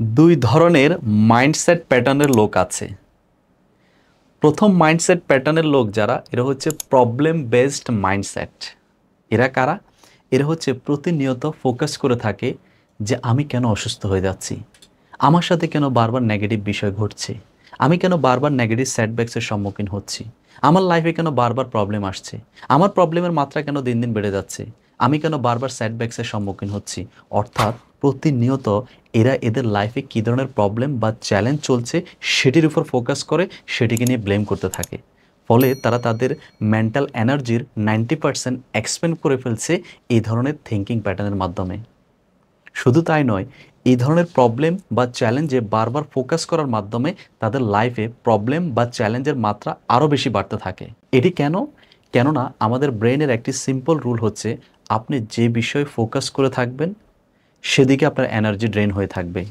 দুই ধরনের মাইন্ডসেট প্যাটার্নের লোক আছে। প্রথম মাইন্ডসেট প্যাটার্নের লোক যারা, এরা হচ্ছে প্রবলেম বেসড মাইন্ডসেট। এরা কারা? এরা হচ্ছে প্রতিনিয়ত ফোকাস করে থাকে যে আমি কেন অসুস্থ হয়ে যাচ্ছি, আমার সাথে কেন বারবার নেগেটিভ বিষয় ঘটছে, আমি কেন বারবার নেগেটিভ সেটব্যাক্সের সম্মুখীন হচ্ছি, আমার লাইফে কেন বারবার প্রবলেম আসছে, আমার প্রবলেমের মাত্রা কেন দিন দিন বেড়ে যাচ্ছে, আমি কেন বারবার সেটব্যাক্সের সম্মুখীন হচ্ছি। অর্থাৎ প্রতিনিয়ত এরা এদের লাইফে কী ধরনের প্রবলেম বা চ্যালেঞ্জ চলছে সেটির উপর ফোকাস করে, সেটিকে নিয়ে ব্লেম করতে থাকে। ফলে তারা তাদের মেন্টাল এনার্জির 90% এক্সপেন্ড করে ফেলছে এই ধরনের থিঙ্কিং প্যাটার্নের মাধ্যমে। শুধু তাই নয়, এই ধরনের প্রবলেম বা চ্যালেঞ্জে বারবার ফোকাস করার মাধ্যমে তাদের লাইফে প্রবলেম বা চ্যালেঞ্জের মাত্রা আরও বেশি বাড়তে থাকে। এটি কেন? কেননা আমাদের ব্রেনের একটি সিম্পল রুল হচ্ছে, আপনি যে বিষয়ে ফোকাস করে থাকবেন সেদিকে আপনার এনার্জি ড্রেন হয়ে থাকবে।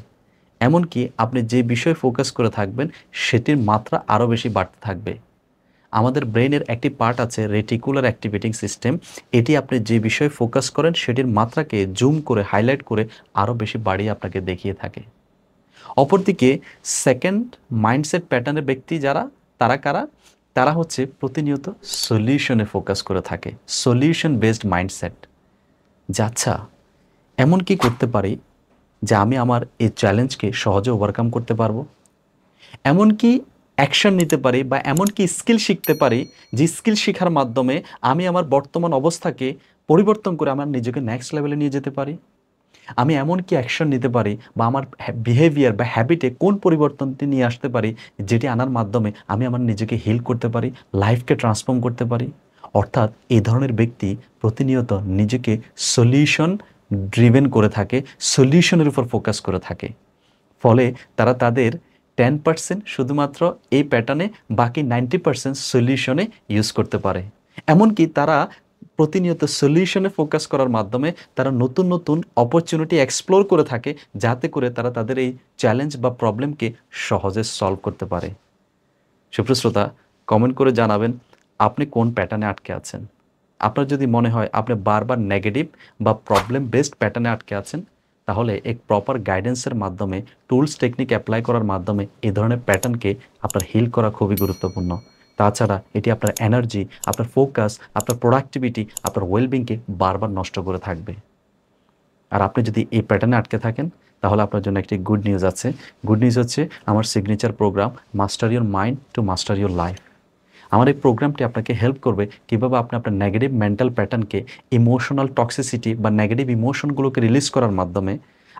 এমনকি আপনি যে বিষয়ে ফোকাস করে থাকবেন সেটির মাত্রা আরও বেশি বাড়তে থাকবে। আমাদের ব্রেনের একটি পার্ট আছে রেটিকুলার অ্যাক্টিভেটিং সিস্টেম। এটি আপনি যে বিষয়ে ফোকাস করেন সেটির মাত্রাকে জুম করে হাইলাইট করে আরও বেশি বাড়িয়ে আপনাকে দেখিয়ে থাকে। অপরদিকে সেকেন্ড মাইন্ডসেট প্যাটার্নের ব্যক্তি যারা, তারা কারা? তারা হচ্ছে প্রতিনিয়ত সলিউশনে ফোকাস করে থাকে, সলিউশন বেসড মাইন্ডসেট। যে আচ্ছা, এমন কি করতে পারি যে আমি আমার এই চ্যালেঞ্জকে সহজে ওভারকাম করতে পারবো, এমন কি অ্যাকশন নিতে পারি বা এমন কি স্কিল শিখতে পারি যে স্কিল শেখার মাধ্যমে আমি আমার বর্তমান অবস্থাকে পরিবর্তন করে আমার নিজেকে নেক্সট লেভেলে নিয়ে যেতে পারি। আমি এমন কি অ্যাকশন নিতে পারি বা আমার বিহেভিয়ার বা হ্যাবিটে কোন পরিবর্তনটি নিয়ে আসতে পারি যেটি আনার মাধ্যমে আমি আমার নিজেকে হিল করতে পারি, লাইফকে ট্রান্সফর্ম করতে পারি। অর্থাৎ এই ধরনের ব্যক্তি প্রতিনিয়ত নিজেকে সলিউশন ড্রিভেন করে থাকে, সলিউশনের উপর ফোকাস করে থাকে। ফলে তারা তাদের 10% শুধুমাত্র এই প্যাটার্নে, বাকি 90% সলিউশনে ইউজ করতে পারে। এমনকি তারা প্রতিনিয়ত সলিউশনে ফোকাস করার মাধ্যমে তারা নতুন নতুন অপরচুনিটি এক্সপ্লোর করে থাকে, যাতে করে তারা তাদের এই চ্যালেঞ্জ বা প্রবলেমকে সহজে সলভ করতে পারে। সুপ্রশ্রোতা, কমেন্ট করে জানাবেন আপনি কোন প্যাটার্নে আটকে আছেন। আপনার যদি মনে হয় আপনি বারবার নেগেটিভ বা প্রবলেম বেসড প্যাটার্নে আটকে আছেন, তাহলে এক প্রপার গাইডেন্সের মাধ্যমে, টুলস টেকনিক অ্যাপ্লাই করার মাধ্যমে এই ধরনের প্যাটার্নকে আপনার হিল করা খুবই গুরুত্বপূর্ণ। তাছাড়া এটি আপনার এনার্জি, আপনার ফোকাস, আপনার প্রোডাক্টিভিটি, আপনার ওয়েলবিংকে বারবার নষ্ট করে থাকবে। আর আপনি যদি এই প্যাটার্নে আটকে থাকেন, তাহলে আপনার জন্য একটি গুড নিউজ আছে। গুড নিউজ হচ্ছে আমার signature program master your mind to master your life. আমার এই প্রোগ্রামটি আপনাকে হেল্প করবে কীভাবে আপনি আপনার নেগেটিভ মেন্টাল প্যাটার্নকে, ইমোশনাল টক্সিসিটি বা নেগেটিভ ইমোশনগুলোকে রিলিজ করার মাধ্যমে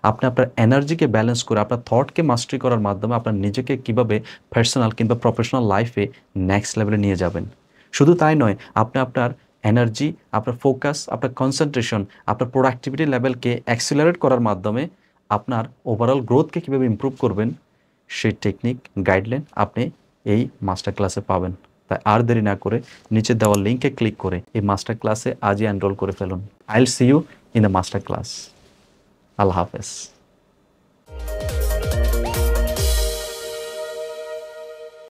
আপনি আপনার এনার্জিকে ব্যালেন্স করে, আপনার থটকে মাস্টারি করার মাধ্যমে আপনার নিজেকে কীভাবে পার্সোনাল কিংবা প্রফেশনাল লাইফে নেক্সট লেভেলে নিয়ে যাবেন। শুধু তাই নয়, আপনি আপনার এনার্জি, আপনার ফোকাস, আপনার কনসেন্ট্রেশন, আপনার প্রোডাক্টিভিটি লেভেলকে অ্যাক্সিলারেট করার মাধ্যমে আপনার ওভারঅল গ্রোথকে কীভাবে ইমপ্রুভ করবেন, সেই টেকনিক গাইডলাইন আপনি এই মাস্টার ক্লাসে পাবেন। তাই আর দেরি না করে নিচে দেওয়া লিঙ্কে ক্লিক করে এই মাস্টার ক্লাসে আজই এনরোল করে ফেলুন। I will see you in the master class. আল্লাহ হাফেজ।